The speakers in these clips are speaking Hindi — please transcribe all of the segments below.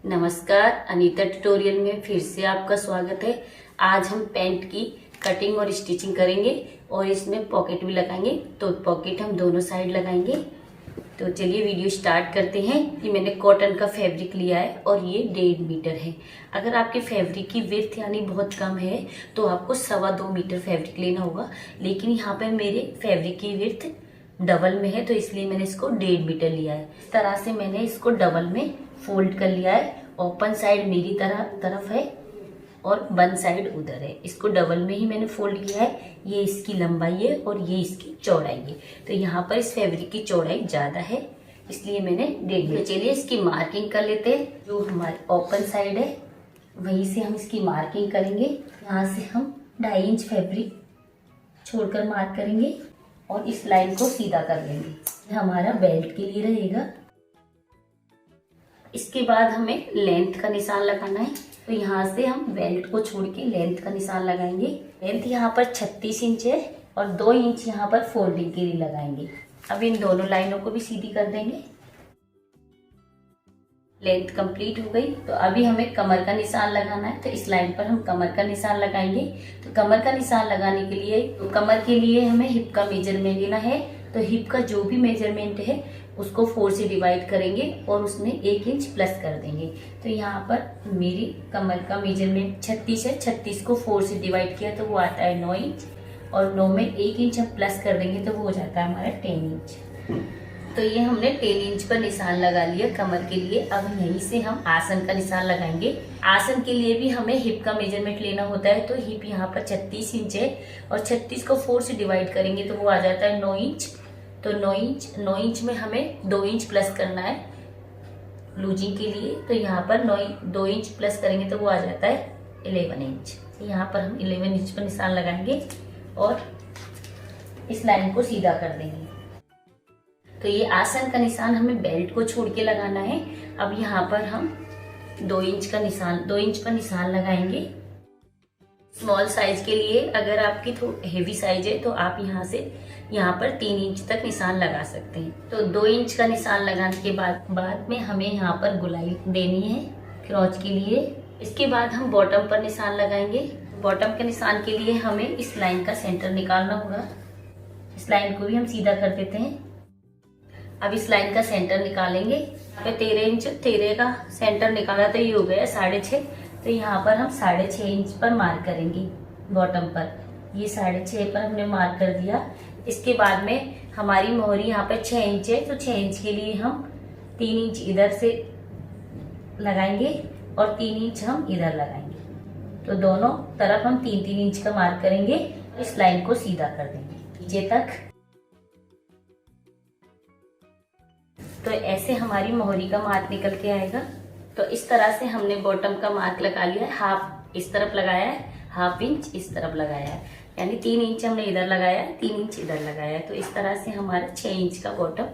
नमस्कार, अनीता ट्यूटोरियल में फिर से आपका स्वागत है। आज हम पैंट की कटिंग और स्टिचिंग करेंगे और इसमें पॉकेट भी लगाएंगे। तो पॉकेट हम दोनों साइड लगाएंगे। तो चलिए वीडियो स्टार्ट करते हैं। ये मैंने कॉटन का फैब्रिक लिया है और ये 1.5 मीटर है। अगर आपके फैब्रिक की विड्थ यानी बहुत कम है तो आपको 2.25 मीटर फैब्रिक लेना होगा, लेकिन यहाँ पे मेरे फैब्रिक की विड्थ डबल में है तो इसलिए मैंने इसको 1.5 मीटर लिया है। इस तरह से मैंने इसको डबल में फोल्ड कर लिया है। ओपन साइड मेरी तरफ है और बंद साइड उधर है। इसको डबल में ही मैंने फोल्ड किया है। ये इसकी लंबाई है और ये इसकी चौड़ाई है। तो यहाँ पर इस फैब्रिक की चौड़ाई ज्यादा है इसलिए मैंने 1.5 मीटर। चलिए इसकी मार्किंग कर लेते हैं। जो हमारी ओपन साइड है वहीं से हम इसकी मार्किंग करेंगे। यहाँ से हम 2.5 इंच फैब्रिक छोड़कर मार्क करेंगे और इस लाइन को सीधा कर लेंगे। हमारा बेल्ट के लिए रहेगा। इसके बाद हमें लेंथ का निशान लगाना है। तो यहाँ से हम बेल्ट को छोड़ के लेंथ का निशान लगाएंगे। लेंथ यहाँ पर 36 इंच है और 2 इंच यहाँ पर फोल्डिंग के लिए लगाएंगे। अब इन दोनों लाइनों को भी सीधी कर देंगे। लेंथ कंप्लीट हो गई। तो अभी हमें कमर का निशान लगाना है। तो इस लाइन पर हम कमर का निशान लगाएंगे। तो कमर का निशान लगाने के लिए कमर के लिए हमें हिप का मेजरमेंट लेना है। तो हिप का जो भी मेजरमेंट है उसको 4 से डिवाइड करेंगे और उसमें 1 इंच प्लस कर देंगे। तो यहाँ पर मेरी कमर का मेजरमेंट 36 है। 36 को 4 से डिवाइड किया तो वो आता है 9 इंच और 9 में 1 इंच हम प्लस कर देंगे तो वो हो जाता है हमारा 10 इंच। तो ये हमने 10 इंच पर निशान लगा लिया कमर के लिए। अब यहीं से हम आसन का निशान लगाएंगे। आसन के लिए भी हमें हिप का मेजरमेंट लेना होता है। तो हिप यहाँ पर 36 इंच है और 36 को 4 से डिवाइड करेंगे तो वो आ जाता है 9 इंच। तो 9 इंच में हमें 2 इंच प्लस करना है लूजिंग के लिए। तो यहाँ पर 2 इंच प्लस करेंगे तो वो आ जाता है 11 इंच। यहाँ पर हम 11 इंच पर निशान लगाएंगे और इस लाइन को सीधा कर देंगे। तो ये आसन का निशान हमें बेल्ट को छोड़ के लगाना है। अब यहाँ पर हम 2 इंच पर निशान लगाएंगे। स्मॉल साइज के लिए अगर आपकी थोड़ी हेवी साइज है तो आप यहाँ पर 3 इंच तक निशान लगा सकते हैं। तो 2 इंच का निशान लगाने के बाद में हमें यहाँ पर गुलाई देनी है क्रॉच के लिए। इसके बाद हम बॉटम पर निशान लगाएंगे। बॉटम के निशान के लिए हमें इस लाइन का सेंटर निकालना होगा। इस लाइन को भी हम सीधा कर देते हैं। अब इस लाइन का सेंटर निकालेंगे। यहाँ पे 13 इंच 13 का सेंटर निकाला तो ये हो गया 6.5। तो यहाँ पर हम 6.5 इंच पर मार्क करेंगे बॉटम पर। ये 6.5 पर हमने मार्क कर दिया। इसके बाद में हमारी मोहरी यहाँ पे 6 इंच है। तो 6 इंच के लिए हम 3 इंच इधर से लगाएंगे और 3 इंच हम इधर लगाएंगे। तो दोनों तरफ हम 3-3 इंच का मार्क करेंगे। इस लाइन को सीधा कर देंगे नीचे तक। तो ऐसे हमारी मोहरी का मार्क निकल के आएगा। तो इस तरह से हमने बॉटम का मार्क लगा लिया है। हाफ इस तरफ लगाया है, हाफ इंच इस तरफ लगाया है, यानी 3 इंच हमने इधर लगाया है, 3 इंच इधर लगाया है। तो इस तरह से हमारा 6 इंच का बॉटम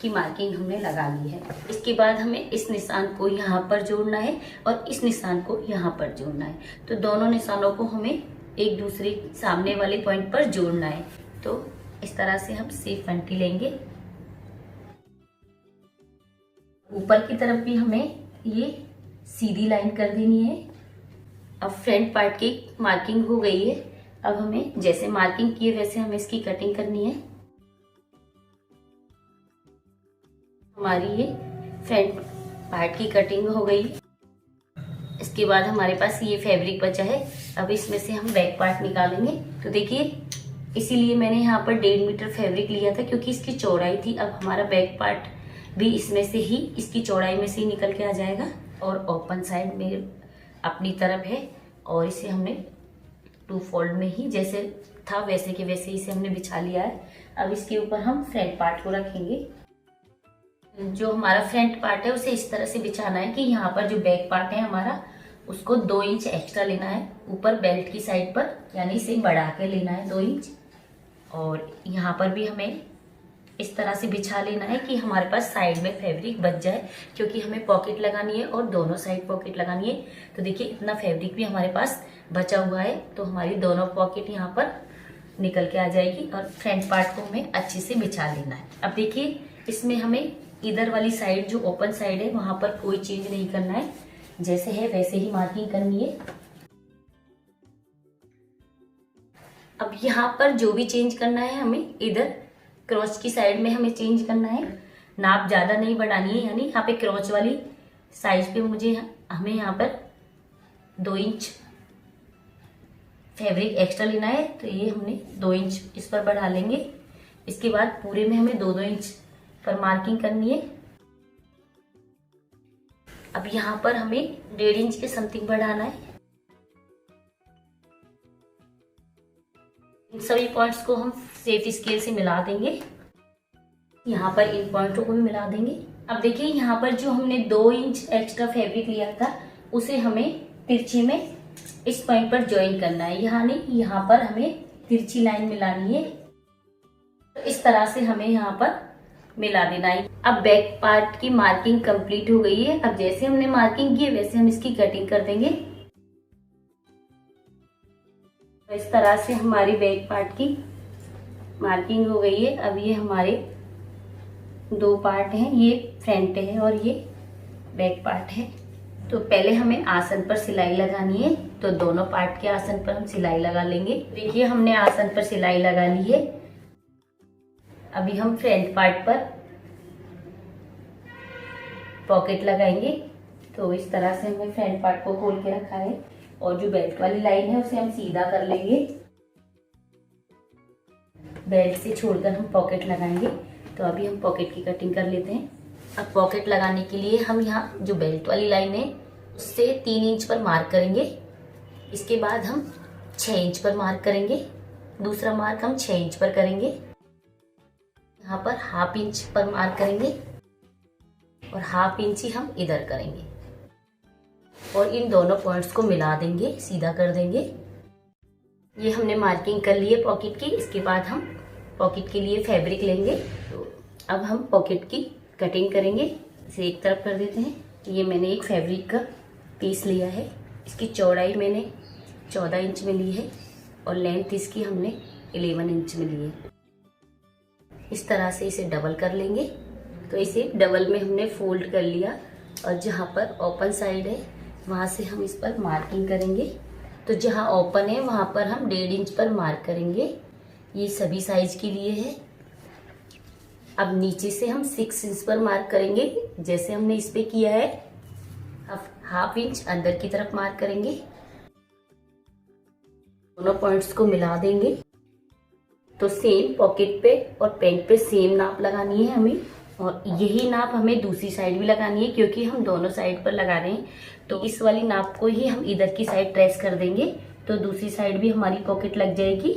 की मार्किंग हमने लगा ली है। इसके बाद हमें इस निशान को यहाँ पर जोड़ना है और इस निशान को यहाँ पर जोड़ना है। तो दोनों निशानों को हमें एक दूसरे सामने वाले पॉइंट पर जोड़ना है। तो इस तरह से हम सेफ फंटी लेंगे। ऊपर की तरफ भी हमें ये सीधी लाइन कर देनी है। अब फ्रंट पार्ट की मार्किंग हो गई है। अब हमें जैसे मार्किंग की है वैसे हमें इसकी कटिंग करनी है। हमारी ये फ्रंट पार्ट की कटिंग हो गई। इसके बाद हमारे पास ये फैब्रिक बचा है। अब इसमें से हम बैक पार्ट निकालेंगे। तो देखिए इसीलिए मैंने यहाँ पर 1.5 मीटर फैब्रिक लिया था क्योंकि इसकी चौड़ाई थी। अब हमारा बैक पार्ट भी इसमें से ही, इसकी चौड़ाई में से ही निकल के आ जाएगा। और ओपन साइड में अपनी तरफ है और इसे हमने 2 फोल्ड में ही जैसे था वैसे के वैसे इसे हमने बिछा लिया है। अब इसके ऊपर हम फ्रंट पार्ट को रखेंगे। जो हमारा फ्रंट पार्ट है उसे इस तरह से बिछाना है कि यहाँ पर जो बैक पार्ट है हमारा उसको 2 इंच एक्स्ट्रा लेना है ऊपर बेल्ट की साइड पर, यानी इसे बढ़ा के लेना है 2 इंच। और यहाँ पर भी हमें इस तरह से बिछा लेना है कि हमारे पास साइड में फैब्रिक बच जाए, क्योंकि हमें पॉकेट लगानी है और दोनों साइड पॉकेट लगानी है। तो देखिए इतना फैब्रिक भी हमारे पास बचा हुआ है। तो हमारी दोनों पॉकेट यहाँ पर निकल के आ जाएगी और फ्रंट पार्ट को हमें अच्छे से बिछा लेना है। अब देखिए इसमें हमें इधर वाली साइड जो ओपन साइड है वहां पर कोई चेंज नहीं करना है, जैसे है वैसे ही मार्किंग करनी है। अब यहाँ पर जो भी चेंज करना है हमें इधर क्रॉच की साइड में हमें चेंज करना है। नाप ज्यादा नहीं बढ़ानी है, यानी यहाँ पे क्रॉच वाली साइज पे हमें यहाँ पर 2 इंच फैब्रिक एक्स्ट्रा लेना है, तो ये हमने 2 इंच इस पर बढ़ा लेंगे। इसके बाद पूरे में हमें 2-2 इंच पर मार्किंग करनी है। अब यहाँ पर हमें 1.5 इंच के समथिंग बढ़ाना है। इन सभी पॉइंट्स को हम सेफ्टी स्केल से मिला देंगे। यहाँ पर इन पॉइंटों को भी मिला देंगे। अब देखिए यहाँ पर जो हमने 2 इंच एक्स्ट्रा फैब्रिक लिया था उसे हमें तिरछी में इस पॉइंट पर ज्वाइन करना है, यहाँ पर हमें तिरछी लाइन मिलानी है। तो इस तरह से हमें यहाँ पर मिला देना है। अब बैक पार्ट की मार्किंग कंप्लीट हो गई है। अब जैसे हमने मार्किंग की है वैसे हम इसकी कटिंग कर देंगे। तो इस तरह से हमारी बैक पार्ट की मार्किंग हो गई है। अब ये हमारे 2 पार्ट हैं, ये फ्रंट है और ये बैक पार्ट है। तो पहले हमें आसन पर सिलाई लगानी है, तो दोनों पार्ट के आसन पर हम सिलाई लगा लेंगे। देखिए हमने आसन पर सिलाई लगा ली है। अभी हम फ्रंट पार्ट पर पॉकेट लगाएंगे। तो इस तरह से हमने फ्रंट पार्ट को खोल के रखा है और जो बेल्ट वाली लाइन है उसे हम सीधा कर लेंगे। बेल्ट से छोड़कर हम पॉकेट लगाएंगे। तो अभी हम पॉकेट की कटिंग कर लेते हैं। अब पॉकेट लगाने के लिए हम यहाँ जो बेल्ट वाली लाइन है उससे 3 इंच पर मार्क करेंगे। इसके बाद हम 6 इंच पर मार्क करेंगे। दूसरा मार्क हम 6 इंच पर करेंगे। यहाँ पर 1/2 इंच पर मार्क करेंगे और 1/2 इंच ही हम इधर करेंगे और इन दोनों पॉइंट्स को मिला देंगे, सीधा कर देंगे। ये हमने मार्किंग कर ली है पॉकेट की। इसके बाद हम पॉकेट के लिए फैब्रिक लेंगे। तो अब हम पॉकेट की कटिंग करेंगे। इसे एक तरफ कर देते हैं। ये मैंने एक फैब्रिक का पीस लिया है। इसकी चौड़ाई मैंने 14 इंच में ली है और लेंथ इसकी हमने 11 इंच में ली है। इस तरह से इसे डबल कर लेंगे। तो इसे डबल में हमने फोल्ड कर लिया और जहाँ पर ओपन साइड है वहाँ से हम इस पर मार्किंग करेंगे। तो जहाँ ओपन है वहाँ पर हम 1.5 इंच पर मार्क करेंगे। ये सभी साइज के लिए है। अब नीचे से हम 6 इंच पर मार्क करेंगे, जैसे हमने इस पे किया है। अब 1/2 इंच अंदर की तरफ मार्क करेंगे। दोनों पॉइंट्स को मिला देंगे। तो सेम पॉकेट पे और पैंट पे सेम नाप लगानी है हमें, और यही नाप हमें दूसरी साइड भी लगानी है क्योंकि हम दोनों साइड पर लगा रहे हैं। तो इस वाली नाप को ही हम इधर की साइड ट्रेस कर देंगे, तो दूसरी साइड भी हमारी पॉकेट लग जाएगी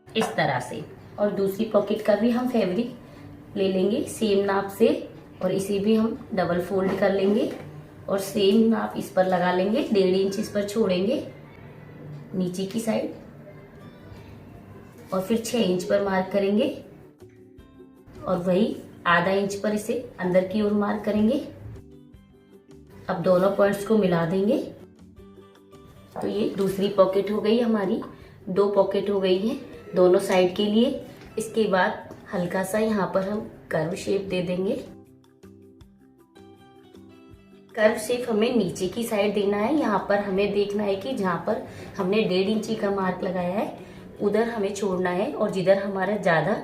इस तरह से। और दूसरी पॉकेट का भी हम फैब्रिक ले लेंगे सेम नाप से और इसे भी हम डबल फोल्ड कर लेंगे और सेम नाप इस पर लगा लेंगे। 1.5 इंच इस पर छोड़ेंगे नीचे की साइड और फिर 6 इंच पर मार्क करेंगे और वही आधा इंच पर इसे अंदर की ओर मार्क करेंगे। अब दोनों पॉइंट्स को मिला देंगे। तो ये दूसरी पॉकेट हो गई हमारी। 2 पॉकेट हो गई हैं दोनों साइड के लिए। इसके बाद हल्का सा यहाँ पर हम कर्व शेप दे देंगे। कर्व शेप हमें नीचे की साइड देना है। यहाँ पर हमें देखना है कि जहाँ पर हमने 1.5 इंची का मार्क लगाया है उधर हमें छोड़ना है और जिधर हमारा ज्यादा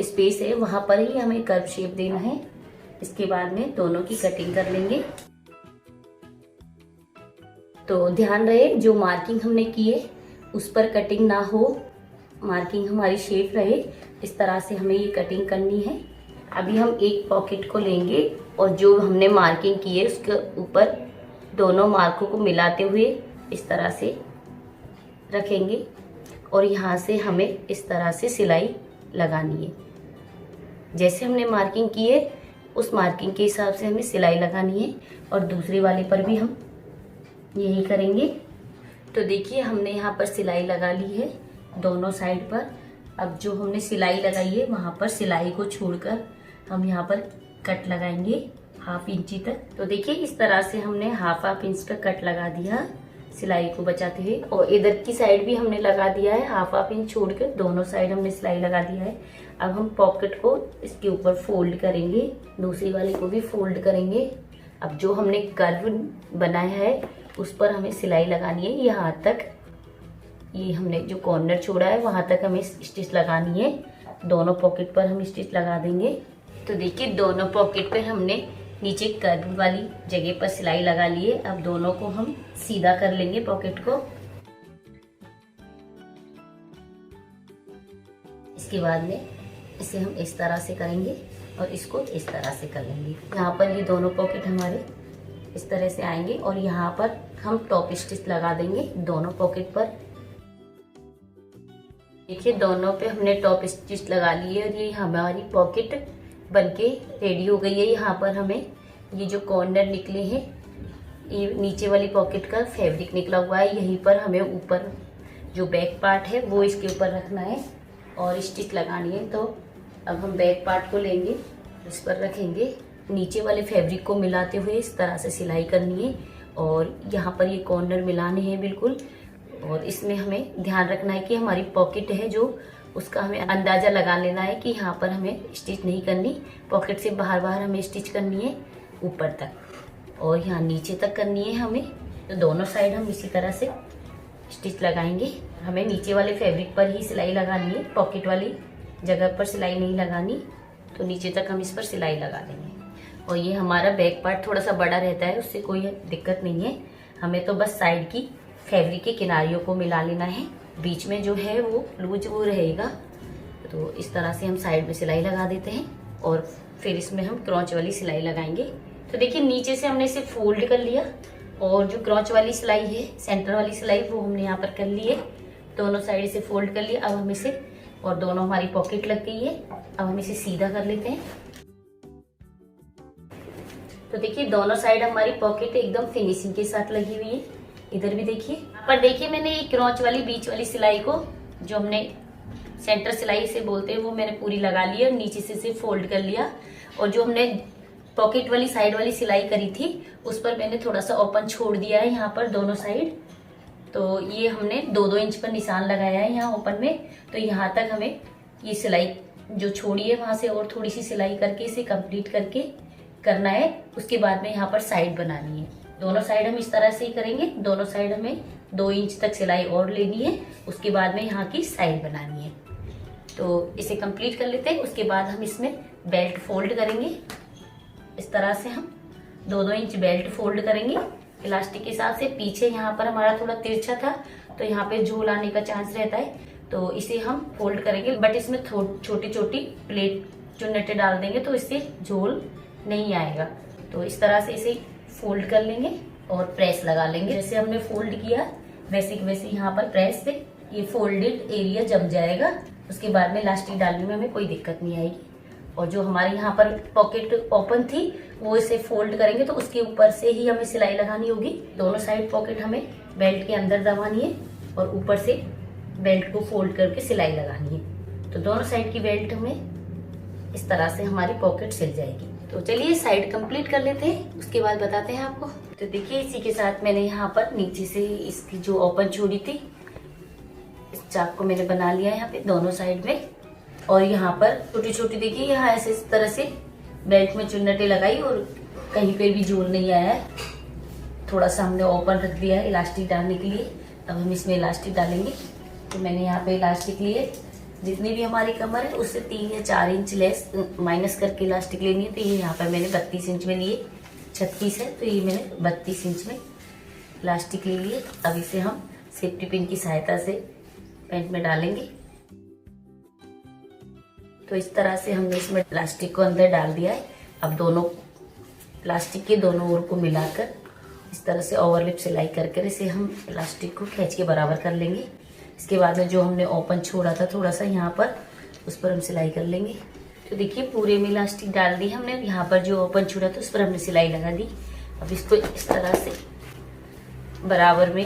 स्पेस है वहां पर ही हमें कर्व शेप देना है। इसके बाद में दोनों की कटिंग कर लेंगे। तो ध्यान रहे जो मार्किंग हमने की है उस पर कटिंग ना हो, मार्किंग हमारी शेप रहे, इस तरह से हमें ये कटिंग करनी है। अभी हम एक पॉकेट को लेंगे और जो हमने मार्किंग की है उसके ऊपर दोनों मार्कों को मिलाते हुए इस तरह से रखेंगे और यहाँ से हमें इस तरह से सिलाई लगानी है। जैसे हमने मार्किंग की है उस मार्किंग के हिसाब से हमें सिलाई लगानी है और दूसरे वाले पर भी हम यही करेंगे। तो देखिए हमने यहाँ पर सिलाई लगा ली है दोनों साइड पर। अब जो हमने सिलाई लगाई है वहाँ पर सिलाई को छोड़कर हम यहाँ पर कट लगाएंगे 1/2 इंची तक। तो देखिए इस तरह से हमने 1/2 इंच तक कट लगा दिया सिलाई को बचाते हुए और इधर की साइड भी हमने लगा दिया है 1/2 इंच छोड़कर। दोनों साइड हमने सिलाई लगा दिया है। अब हम पॉकेट को इसके ऊपर फोल्ड करेंगे, दूसरी वाले को भी फोल्ड करेंगे। अब जो हमने कर्व बनाया है उस पर हमें सिलाई लगानी है, यहाँ तक, ये हमने जो कॉर्नर छोड़ा है वहाँ तक हमें स्टिच लगानी है। दोनों पॉकेट पर हम स्टिच लगा देंगे। तो देखिए दोनों पॉकेट पर हमने नीचे कर्व वाली जगह पर सिलाई लगा ली है। अब दोनों को हम सीधा कर लेंगे पॉकेट को। इसके बाद में इसे हम इस तरह से करेंगे और इसको इस तरह से कर लेंगे। यहाँ पर ये दोनों पॉकेट हमारे इस तरह से आएंगे और यहाँ पर हम टॉप स्टिच लगा देंगे दोनों पॉकेट पर। देखिए दोनों पे हमने टॉप स्टिच लगा ली है और ये हमारी पॉकेट बनके रेडी हो गई है। यहाँ पर हमें ये जो कॉर्नर निकले हैं, ये नीचे वाली पॉकेट का फैब्रिक निकला हुआ है, यहीं पर हमें ऊपर जो बैक पार्ट है वो इसके ऊपर रखना है और स्टिच लगानी है। तो अब हम बैक पार्ट को लेंगे, इस पर रखेंगे, नीचे वाले फैब्रिक को मिलाते हुए इस तरह से सिलाई करनी है और यहाँ पर ये कॉर्नर मिलाने हैं बिल्कुल। और इसमें हमें ध्यान रखना है कि हमारी पॉकेट है जो, उसका हमें अंदाज़ा लगा लेना है कि यहाँ पर हमें स्टिच नहीं करनी, पॉकेट से बाहर बाहर हमें स्टिच करनी है ऊपर तक और यहाँ नीचे तक करनी है हमें। तो दोनों साइड हम इसी तरह से स्टिच लगाएंगे। हमें नीचे वाले फैब्रिक पर ही सिलाई लगानी है, पॉकेट वाली जगह पर सिलाई नहीं लगानी। तो नीचे तक हम इस पर सिलाई लगा देंगे। और ये हमारा बैक पार्ट थोड़ा सा बड़ा रहता है, उससे कोई दिक्कत नहीं है। हमें तो बस साइड की फैब्रिक के किनारियों को मिला लेना है, बीच में जो है वो लूज वो रहेगा। तो इस तरह से हम साइड में सिलाई लगा देते हैं और फिर इसमें हम क्रॉच वाली सिलाई लगाएंगे। तो देखिए नीचे से हमने इसे फोल्ड कर लिया और जो क्रॉच वाली सिलाई है, सेंटर वाली सिलाई, वो हमने यहाँ पर कर ली है। दोनों साइड से फोल्ड कर लिया। अब हम इसे, और दोनों हमारी पॉकेट लग गई है, अब हम इसे सीधा कर लेते हैं। तो देखिए दोनों साइड हमारी पॉकेट एकदम फिनिशिंग के साथ लगी हुई है। इधर भी देखिए, पर देखिए मैंने ये क्रॉच वाली बीच वाली सिलाई को, जो हमने सेंटर सिलाई से बोलते हैं, वो मैंने पूरी लगा ली और नीचे से इसे फोल्ड कर लिया। और जो हमने पॉकेट वाली साइड वाली सिलाई करी थी उस पर मैंने थोड़ा सा ओपन छोड़ दिया है यहाँ पर दोनों साइड। तो ये हमने 2-2 इंच पर निशान लगाया है यहाँ ओपन में। तो यहाँ तक हमें ये सिलाई जो छोड़ी है वहां से और थोड़ी सी सिलाई करके इसे कंप्लीट करके करना है। उसके बाद में यहाँ पर साइड बनानी है। दोनों साइड हम इस तरह से ही करेंगे। दोनों साइड हमें 2 इंच तक सिलाई और लेनी है, उसके बाद में यहाँ की साइड बनानी है। तो इसे कंप्लीट कर लेते हैं। उसके बाद हम इसमें बेल्ट फोल्ड करेंगे। इस तरह से हम 2-2 इंच बेल्ट फोल्ड करेंगे इलास्टिक के हिसाब से। पीछे यहाँ पर हमारा थोड़ा तिरछा था तो यहाँ पे झोल आने का चांस रहता है, तो इसे हम फोल्ड करेंगे। बट इसमें छोटी छोटी प्लेट चुन्नटें डाल देंगे तो इससे झोल नहीं आएगा। तो इस तरह से इसे फोल्ड कर लेंगे और प्रेस लगा लेंगे। जैसे हमने फोल्ड किया वैसे वैसे यहाँ पर प्रेस से ये फोल्डेड एरिया जम जाएगा। उसके बाद में इलास्टिक डालने में हमें कोई दिक्कत नहीं आएगी। और जो हमारे यहाँ पर पॉकेट ओपन थी वो इसे फोल्ड करेंगे तो उसके ऊपर से ही हमें सिलाई लगानी होगी। दोनों साइड पॉकेट हमें बेल्ट के अंदर दबानी है और ऊपर से बेल्ट को फोल्ड करके सिलाई लगानी है। तो दोनों साइड की बेल्ट हमें इस तरह से हमारी पॉकेट सिल जाएगी। तो चलिए साइड कंप्लीट कर लेते हैं, उसके बाद बताते हैं आपको। तो देखिए इसी के साथ मैंने यहाँ पर नीचे से इसकी जो ओपन छोड़ी थी, इस चाक को मैंने बना लिया है यहाँ पे दोनों साइड में। और यहाँ पर छोटी छोटी देखिए यहाँ ऐसे इस तरह से बेल्ट में चुन्नटें लगाई और कहीं पे भी झोल नहीं आया है। थोड़ा सा हमने ओपन रख दिया है इलास्टिक डालने के लिए। अब हम इसमें इलास्टिक डालेंगे। तो मैंने यहाँ पे इलास्टिक लिए, जितनी भी हमारी कमर है उससे 3 या 4 इंच लेस माइनस करके इलास्टिक लेनी है। तो ये यहाँ पर मैंने 32 इंच में लिए, 36 है तो ये मैंने 32 इंच में इलास्टिक ले लिए। अब इसे हम सेफ्टी पिन की सहायता से पैंट में डालेंगे। तो इस तरह से हमने इसमें इलास्टिक को अंदर डाल दिया है। अब दोनों प्लास्टिक के दोनों ओर को मिलाकर इस तरह से ओवरलिप सिलाई कर इसे हम इलास्टिक को खींच के बराबर कर लेंगे। इसके बाद में जो हमने ओपन छोड़ा था थोड़ा सा यहाँ पर, उस पर हम सिलाई कर लेंगे। तो देखिए पूरे में इलास्टिक डाल दी हमने। यहाँ पर जो ओपन छोड़ा था उस पर हमने सिलाई लगा दी। अब इसको इस तरह से बराबर में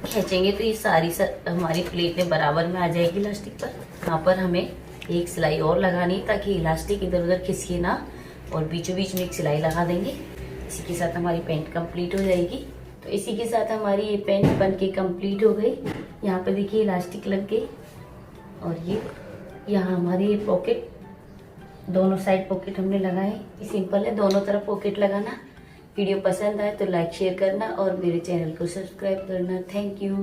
खींचेंगे तो ये सारी हमारी प्लेटें बराबर में आ जाएगी इलास्टिक पर। यहाँ पर हमें एक सिलाई और लगानी है ताकि इलास्टिक इधर उधर खिसके ना, और बीचों बीच में एक सिलाई लगा देंगे। इसी के साथ हमारी पैंट कंप्लीट हो जाएगी। तो इसी के साथ हमारी ये पैंट बन के कंप्लीट हो गई। यहाँ पे देखिए इलास्टिक लग गई और ये यहाँ हमारी पॉकेट, दोनों साइड पॉकेट हमने लगाए। सिंपल है, दोनों तरफ पॉकेट लगाना। वीडियो पसंद आए तो लाइक शेयर करना और मेरे चैनल को सब्सक्राइब करना। Thank you.